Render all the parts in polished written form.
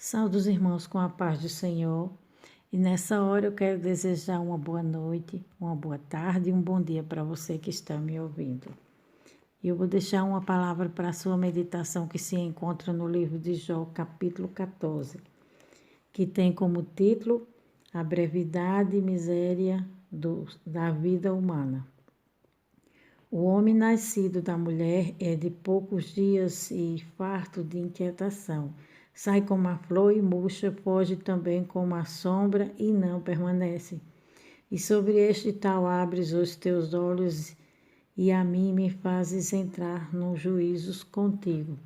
Saúde os irmãos com a paz do Senhor. E nessa hora eu quero desejar uma boa noite, uma boa tarde e um bom dia para você que está me ouvindo. E eu vou deixar uma palavra para a sua meditação que se encontra no livro de Jó, capítulo 14, que tem como título A brevidade e miséria da vida humana. O homem nascido da mulher é de poucos dias e farto de inquietação. Sai como a flor e murcha, foge também como a sombra e não permanece. E sobre este tal abres os teus olhos e a mim me fazes entrar nos juízos contigo.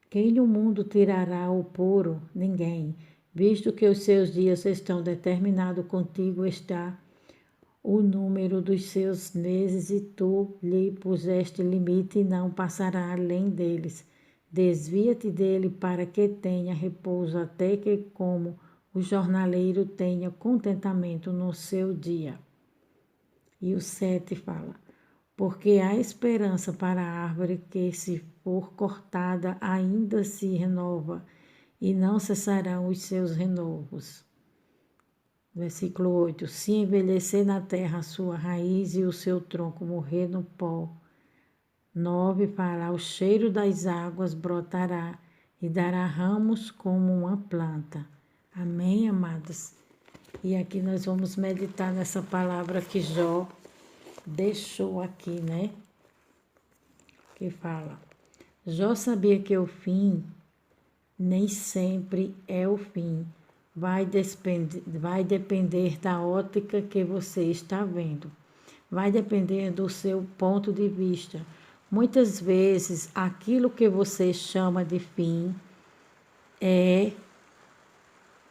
Quem do mundo tirará o puro? Ninguém. Visto que os seus dias estão determinados contigo, está o número dos seus meses e tu lhe puseste limite e não passará além deles. Desvia-te dele para que tenha repouso até que, como o jornaleiro, tenha contentamento no seu dia. E o 7 fala, porque há esperança para a árvore que, se for cortada, ainda se renova e não cessarão os seus renovos. Versículo 8, se envelhecer na terra a sua raiz e o seu tronco morrer no pó. 9, fará o cheiro das águas, brotará e dará ramos como uma planta. Amém, amadas? E aqui nós vamos meditar nessa palavra que Jó deixou aqui, né? Que fala, Jó sabia que o fim nem sempre é o fim. Vai depender da ótica que você está vendo. Vai depender do seu ponto de vista. Muitas vezes, aquilo que você chama de fim é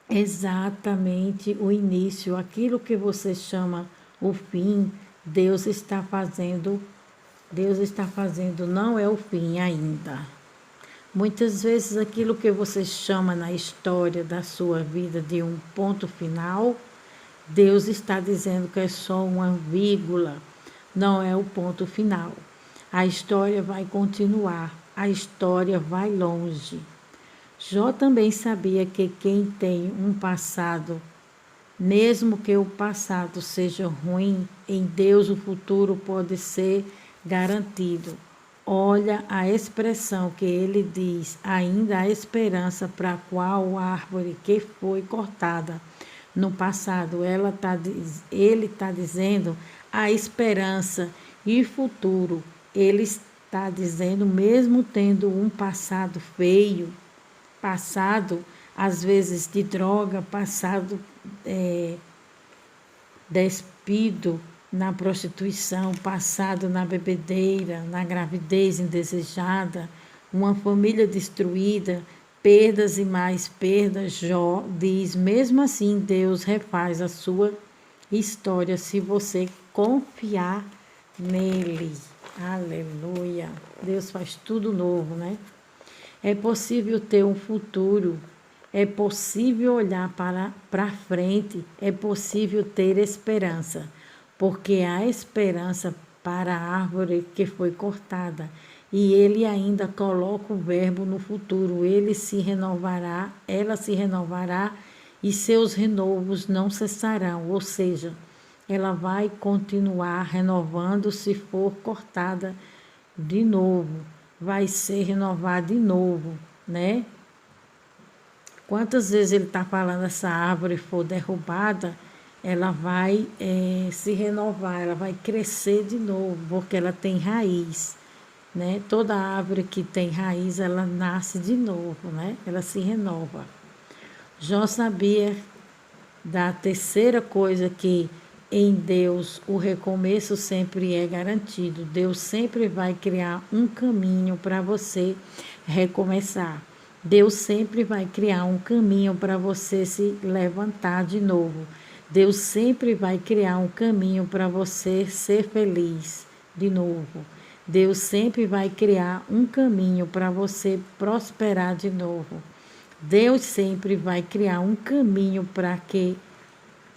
exatamente o início. Aquilo que você chama o fim, Deus está fazendo, não é o fim ainda. Muitas vezes aquilo que você chama na história da sua vida de um ponto final, Deus está dizendo que é só uma vírgula, não é o ponto final. A história vai continuar, a história vai longe. Jó também sabia que quem tem um passado, mesmo que o passado seja ruim, em Deus o futuro pode ser garantido. Olha a expressão que ele diz, ainda há esperança para a qual a árvore que foi cortada no passado, ele está dizendo a esperança e futuro. Ele está dizendo, mesmo tendo um passado feio, passado às vezes de droga, passado despido, na prostituição, passado na bebedeira, na gravidez indesejada, uma família destruída, perdas e mais perdas. Jó diz, mesmo assim Deus refaz a sua história se você confiar nele. Aleluia! Deus faz tudo novo, né? É possível ter um futuro, é possível olhar para frente, é possível ter esperança. Porque há esperança para a árvore que foi cortada. E ele ainda coloca o verbo no futuro. Ele se renovará, ela se renovará e seus renovos não cessarão. Ou seja, ela vai continuar renovando se for cortada de novo. Vai ser renovada de novo, né? Quantas vezes ele está falando essa árvore for derrubada, ela vai se renovar, ela vai crescer de novo, porque ela tem raiz, né? Toda árvore que tem raiz, ela nasce de novo, né? Ela se renova. Jó sabia da terceira coisa, que em Deus o recomeço sempre é garantido. Deus sempre vai criar um caminho para você recomeçar. Deus sempre vai criar um caminho para você se levantar de novo. Deus sempre vai criar um caminho para você ser feliz de novo. Deus sempre vai criar um caminho para você prosperar de novo. Deus sempre vai criar um caminho para que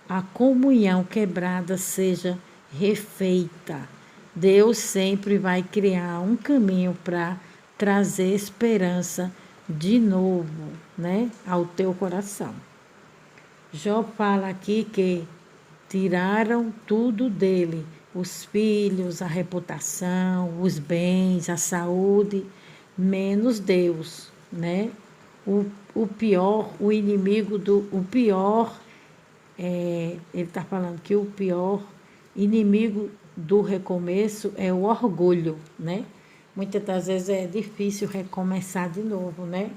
a comunhão quebrada seja refeita. Deus sempre vai criar um caminho para trazer esperança de novo, né, ao teu coração. Jó fala aqui que tiraram tudo dele, os filhos, a reputação, os bens, a saúde, menos Deus, né? O pior, o inimigo o pior, ele está falando que o pior inimigo do recomeço é o orgulho, né? Muitas das vezes é difícil recomeçar de novo, né?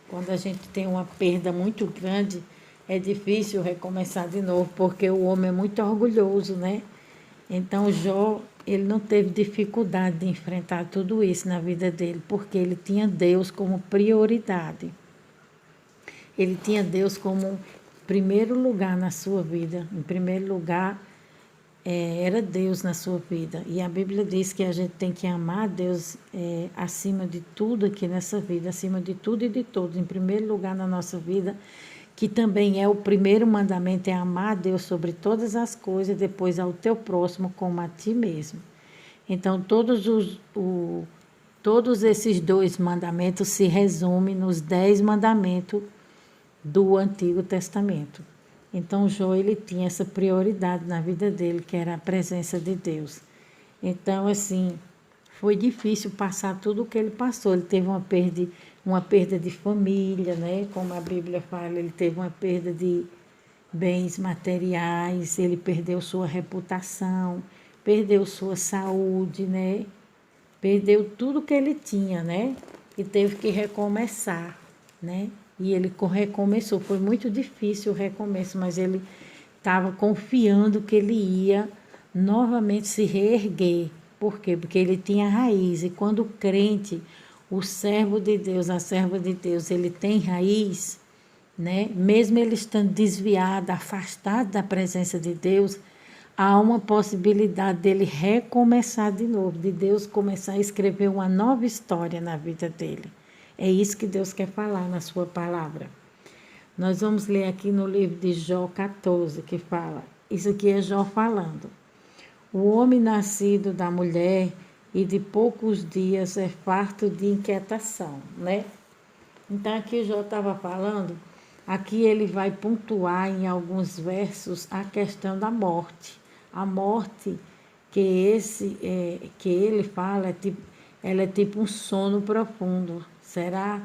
Quando a gente tem uma perda muito grande, é difícil recomeçar de novo, porque o homem é muito orgulhoso, né? Então, Jó, ele não teve dificuldade de enfrentar tudo isso na vida dele, porque ele tinha Deus como prioridade. Ele tinha Deus como primeiro lugar na sua vida. Em primeiro lugar, era Deus na sua vida. E a Bíblia diz que a gente tem que amar a Deus acima de tudo aqui nessa vida, acima de tudo e de todos. Em primeiro lugar na nossa vida, que também é o primeiro mandamento, é amar a Deus sobre todas as coisas, depois ao teu próximo como a ti mesmo. Então, todos esses 2 mandamentos se resumem nos 10 mandamentos do Antigo Testamento. Então, Jó, ele tinha essa prioridade na vida dele, que era a presença de Deus. Então, assim, foi difícil passar tudo o que ele passou. Ele teve uma perda de família, né? Como a Bíblia fala, ele teve uma perda de bens materiais, ele perdeu sua reputação, perdeu sua saúde, né? Perdeu tudo que ele tinha, né? E teve que recomeçar, né? E ele recomeçou. Foi muito difícil o recomeço, mas ele estava confiando que ele ia novamente se reerguer. Por quê? Porque ele tinha raiz. E quando o crente, o servo de Deus, a serva de Deus, ele tem raiz, né? Mesmo ele estando desviado, afastado da presença de Deus, há uma possibilidade dele recomeçar de novo, de Deus começar a escrever uma nova história na vida dele. É isso que Deus quer falar na sua palavra. Nós vamos ler aqui no livro de Jó 14, que fala, isso aqui é Jó falando. O homem nascido da mulher e de poucos dias é farto de inquietação, né? Então aqui Jó estava falando, aqui ele vai pontuar em alguns versos a questão da morte. A morte que ele fala, ela é tipo um sono profundo. Será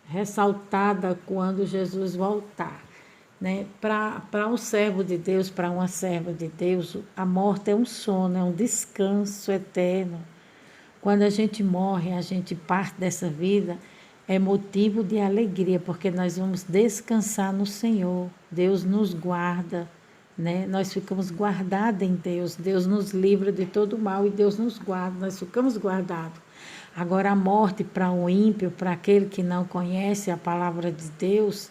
ressaltada quando Jesus voltar. Né? Para um servo de Deus, para uma serva de Deus, a morte é um sono, é um descanso eterno. Quando a gente morre, a gente parte dessa vida, é motivo de alegria, porque nós vamos descansar no Senhor. Deus nos guarda, né? Nós ficamos guardados em Deus. Deus nos livra de todo mal e Deus nos guarda, nós ficamos guardados. Agora, a morte para o ímpio, para aquele que não conhece a palavra de Deus,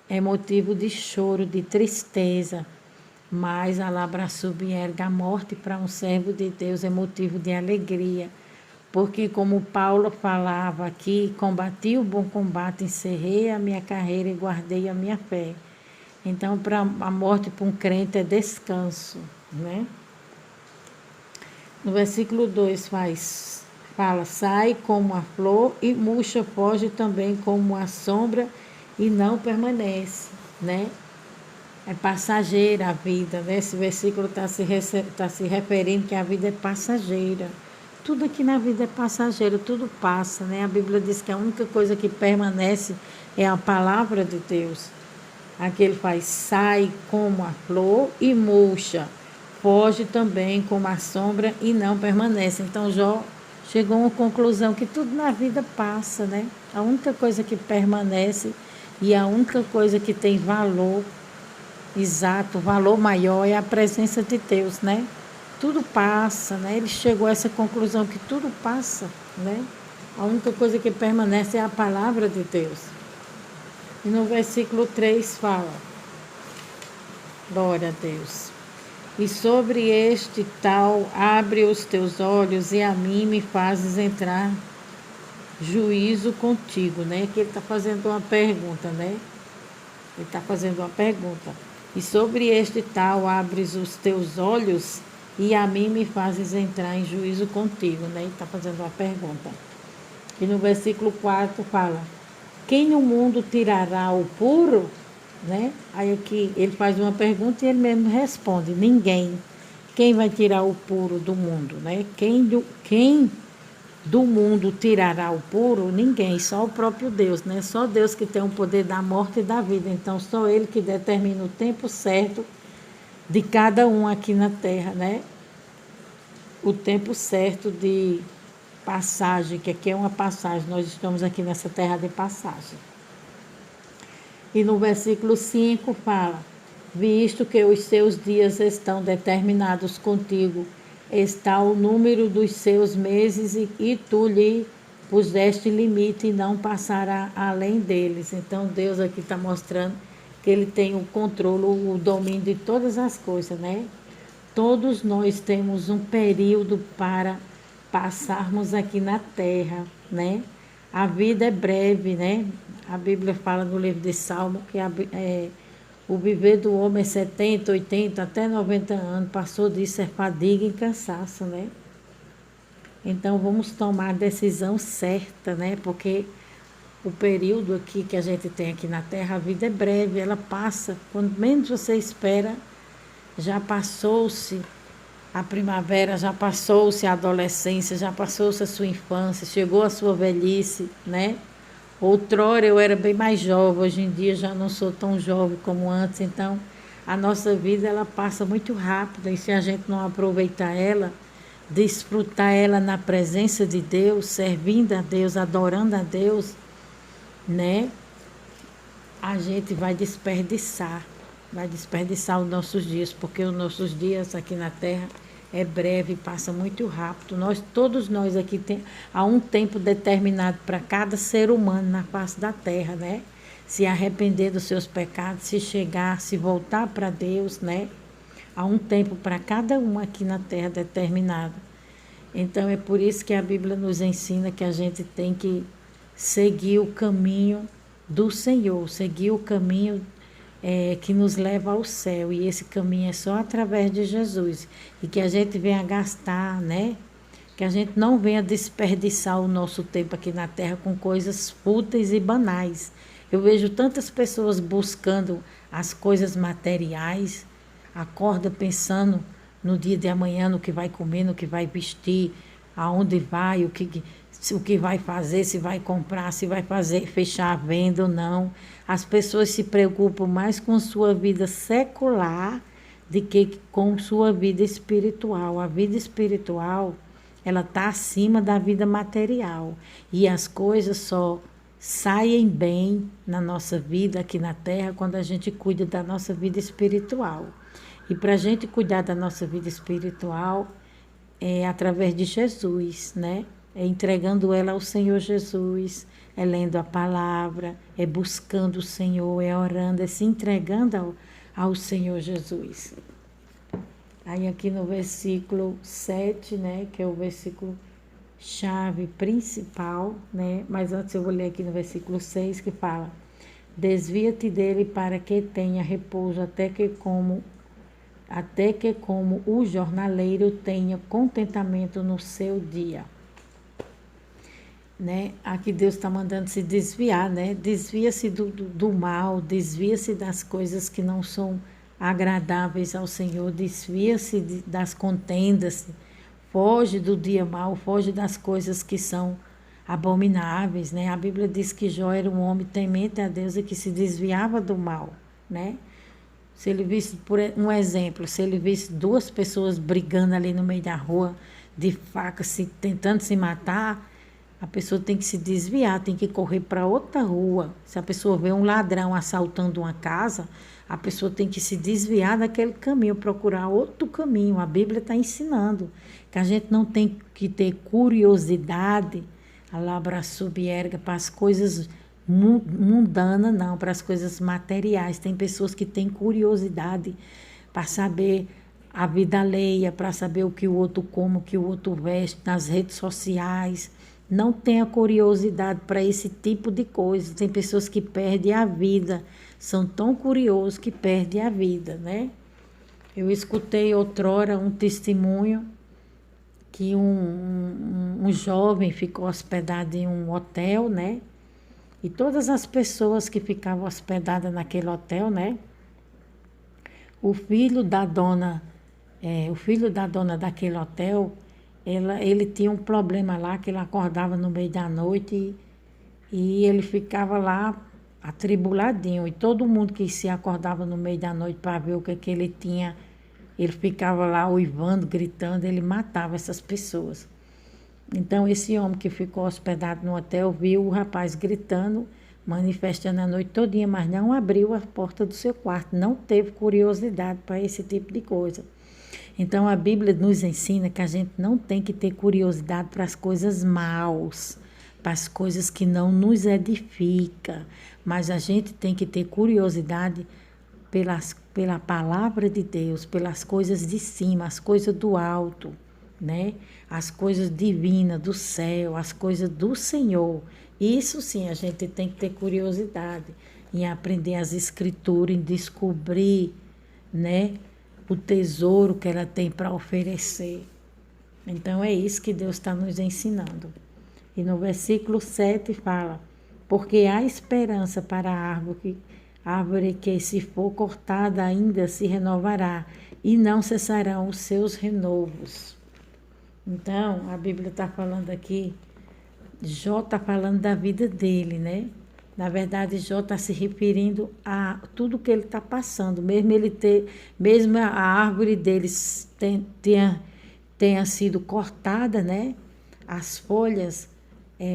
é motivo de choro, de tristeza. Mas a labra subierga, a morte para um servo de Deus é motivo de alegria. Porque como Paulo falava aqui, combati o bom combate, encerrei a minha carreira e guardei a minha fé. Então, para a morte para um crente é descanso, né? No versículo 2 fala, sai como a flor e murcha, foge também como a sombra e não permanece, né? É passageira a vida, né? Esse versículo está se referindo que a vida é passageira. Tudo aqui na vida é passageiro, tudo passa, né? A Bíblia diz que a única coisa que permanece é a palavra de Deus. Aqui ele faz, sai como a flor e murcha, foge também como a sombra e não permanece. Então Jó chegou a uma conclusão que tudo na vida passa, né? A única coisa que permanece e a única coisa que tem valor exato, valor maior é a presença de Deus, né? Tudo passa, né? Ele chegou a essa conclusão que tudo passa, né? A única coisa que permanece é a palavra de Deus. E no versículo 3 fala, glória a Deus. E sobre este tal, abre os teus olhos e a mim me fazes entrar juízo contigo, né? Que ele está fazendo uma pergunta, né? Ele está fazendo uma pergunta. E sobre este tal, abres os teus olhos e a mim me fazes entrar em juízo contigo, né? Ele está fazendo uma pergunta. E no versículo 4 fala: quem no mundo tirará o puro? Né? Aí aqui ele faz uma pergunta e ele mesmo responde: ninguém. Quem vai tirar o puro do mundo? Né? Quem do mundo tirará o puro? Ninguém, só o próprio Deus. Né? Só Deus que tem o poder da morte e da vida. Então, só Ele que determina o tempo certo de cada um aqui na terra. Né? O tempo certo de passagem, que aqui é uma passagem, nós estamos aqui nessa terra de passagem. E no versículo 5 fala: visto que os seus dias estão determinados contigo, está o número dos seus meses e tu lhe puseste limite e não passará além deles. Então Deus aqui está mostrando que Ele tem o controle, o domínio de todas as coisas, né? Todos nós temos um período para passarmos aqui na terra, né? A vida é breve, né? A Bíblia fala no livro de Salmo que o viver do homem é 70, 80, até 90 anos. Passou disso é fadiga e cansaço, né? Então vamos tomar a decisão certa, né? Porque o período aqui que a gente tem aqui na terra, a vida é breve, ela passa. Quando menos você espera, já passou-se a primavera, já passou-se a adolescência, já passou-se a sua infância, chegou a sua velhice, né? Outrora eu era bem mais jovem, hoje em dia já não sou tão jovem como antes, então a nossa vida ela passa muito rápido e se a gente não aproveitar ela, desfrutar ela na presença de Deus, servindo a Deus, adorando a Deus, né? A gente vai desperdiçar os nossos dias, porque os nossos dias aqui na terra é breve, passa muito rápido. Todos nós aqui há um tempo determinado para cada ser humano na face da terra, né? Se arrepender dos seus pecados, se voltar para Deus, né? Há um tempo para cada um aqui na terra determinado. Então é por isso que a Bíblia nos ensina que a gente tem que seguir o caminho do Senhor, seguir o caminho que nos leva ao céu, e esse caminho é só através de Jesus, e que a gente venha gastar, né? Que a gente não venha desperdiçar o nosso tempo aqui na terra com coisas fúteis e banais. Eu vejo tantas pessoas buscando as coisas materiais, acorda pensando no dia de amanhã, no que vai comer, no que vai vestir, aonde vai, o que vai fazer, se vai comprar, se vai fazer, fechar a venda ou não. As pessoas se preocupam mais com sua vida secular do que com sua vida espiritual. A vida espiritual, ela está acima da vida material. E as coisas só saem bem na nossa vida aqui na terra quando a gente cuida da nossa vida espiritual. E para a gente cuidar da nossa vida espiritual é através de Jesus, né? É entregando ela ao Senhor Jesus, é lendo a palavra, é buscando o Senhor, é orando, é se entregando ao Senhor Jesus. Aí aqui no versículo 7, né, que é o versículo chave principal, né, mas antes eu vou ler aqui no versículo 6 que fala: desvia-te dele para que tenha repouso até que como o jornaleiro tenha contentamento no seu dia. Né? Aqui Deus está mandando se desviar, né? Desvia-se do mal, desvia-se das coisas que não são agradáveis ao Senhor, desvia-se das contendas, foge do dia mau, foge das coisas que são abomináveis, né? A Bíblia diz que Jó era um homem temente a Deus e que se desviava do mal, né? Se ele visse, por um exemplo, se ele visse duas pessoas brigando ali no meio da rua, de faca, tentando se matar, a pessoa tem que se desviar, tem que correr para outra rua. Se a pessoa vê um ladrão assaltando uma casa, a pessoa tem que se desviar daquele caminho, procurar outro caminho. A Bíblia está ensinando que a gente não tem que ter curiosidade, alabraçubierga, para as coisas mundanas, não, para as coisas materiais. Tem pessoas que têm curiosidade para saber a vida alheia, para saber o que o outro come, o que o outro veste, nas redes sociais. Não tenha curiosidade para esse tipo de coisa. Tem pessoas que perdem a vida, são tão curiosos que perdem a vida, né? Eu escutei outrora um testemunho que um jovem ficou hospedado em um hotel, né? E todas as pessoas que ficavam hospedadas naquele hotel, né? O filho da dona, o filho da dona daquele hotel, ele tinha um problema lá, que ele acordava no meio da noite e ele ficava lá atribuladinho. E todo mundo que se acordava no meio da noite para ver o que ele tinha, ele ficava lá uivando, gritando, ele matava essas pessoas. Então, esse homem que ficou hospedado no hotel viu o rapaz gritando, manifestando a noite todinha, mas não abriu a porta do seu quarto, não teve curiosidade para esse tipo de coisa. Então, a Bíblia nos ensina que a gente não tem que ter curiosidade para as coisas maus, para as coisas que não nos edificam, mas a gente tem que ter curiosidade pela palavra de Deus, pelas coisas de cima, as coisas do alto, né? As coisas divinas do céu, as coisas do Senhor. Isso sim, a gente tem que ter curiosidade em aprender as escrituras, em descobrir, né, o tesouro que ela tem para oferecer. Então é isso que Deus está nos ensinando. E no versículo 7 fala: porque há esperança para a árvore que, se for cortada, ainda se renovará, e não cessarão os seus renovos. Então, a Bíblia está falando aqui, Jó está falando da vida dele, né? Na verdade, Jó está se referindo a tudo que ele está passando, mesmo a árvore deles tenha sido cortada, né? As folhas,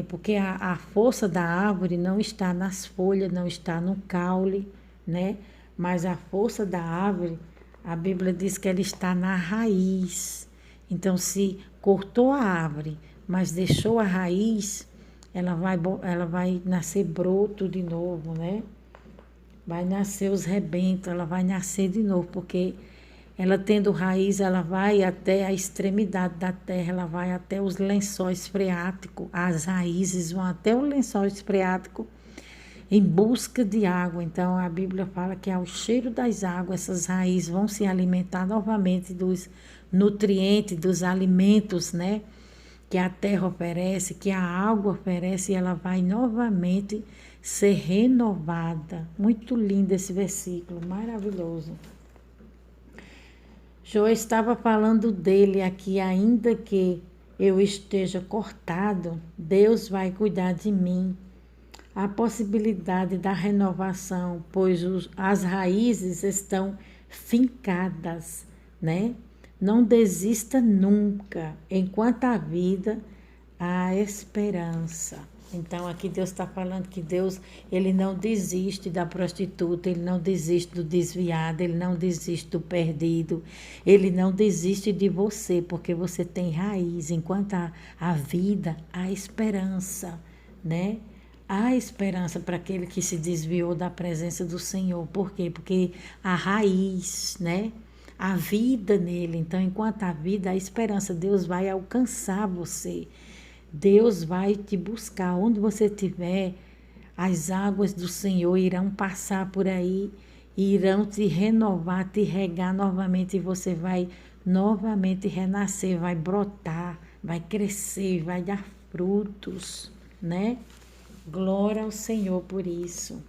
porque a força da árvore não está nas folhas, não está no caule, né? Mas a força da árvore, a Bíblia diz que ela está na raiz. Então, se cortou a árvore, mas deixou a raiz, ela vai nascer broto de novo, né? Vai nascer os rebentos, ela vai nascer de novo, porque ela tendo raiz, ela vai até a extremidade da terra, ela vai até os lençóis freáticos, as raízes vão até o lençol freático em busca de água. Então, a Bíblia fala que ao cheiro das águas, essas raízes vão se alimentar novamente dos nutrientes, dos alimentos, né? Que a terra oferece, que a água oferece, e ela vai novamente ser renovada. Muito lindo esse versículo, maravilhoso. Jó estava falando dele aqui, ainda que eu esteja cortado, Deus vai cuidar de mim. A possibilidade da renovação, pois as raízes estão fincadas, né? Não desista nunca, enquanto há vida, há esperança. Então, aqui Deus está falando que Deus, Ele não desiste da prostituta, Ele não desiste do desviado, Ele não desiste do perdido, Ele não desiste de você, porque você tem raiz. Enquanto há vida, há esperança, né? Há esperança para aquele que se desviou da presença do Senhor. Por quê? Porque a raiz, né? A vida nele. Então, enquanto há vida, há esperança. Deus vai alcançar você. Deus vai te buscar. Onde você estiver, as águas do Senhor irão passar por aí, irão te renovar, te regar novamente, e você vai novamente renascer, vai brotar, vai crescer, vai dar frutos, né? Glória ao Senhor por isso.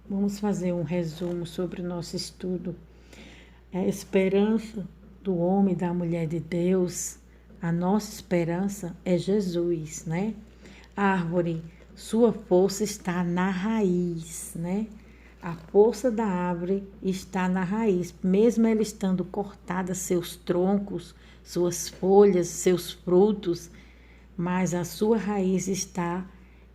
Vamos fazer um resumo sobre o nosso estudo. A esperança do homem e da mulher de Deus, a nossa esperança é Jesus, né? A árvore, sua força está na raiz, né? A força da árvore está na raiz, mesmo ela estando cortada, seus troncos, suas folhas, seus frutos, mas a sua raiz está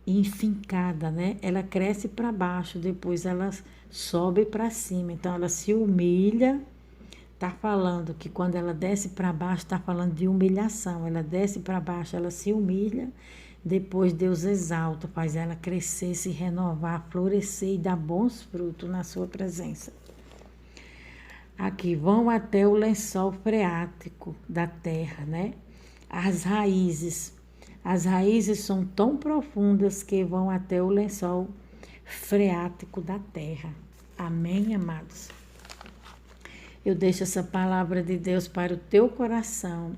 enfincada, né? Ela cresce para baixo, depois ela sobe para cima. Então ela se humilha. Está falando que quando ela desce para baixo, está falando de humilhação. Ela desce para baixo, ela se humilha. Depois Deus exalta, faz ela crescer, se renovar, florescer e dar bons frutos na sua presença. Aqui, vão até o lençol freático da terra, né? As raízes são tão profundas que vão até o lençol freático da terra. Amém, amados? Eu deixo essa palavra de Deus para o teu coração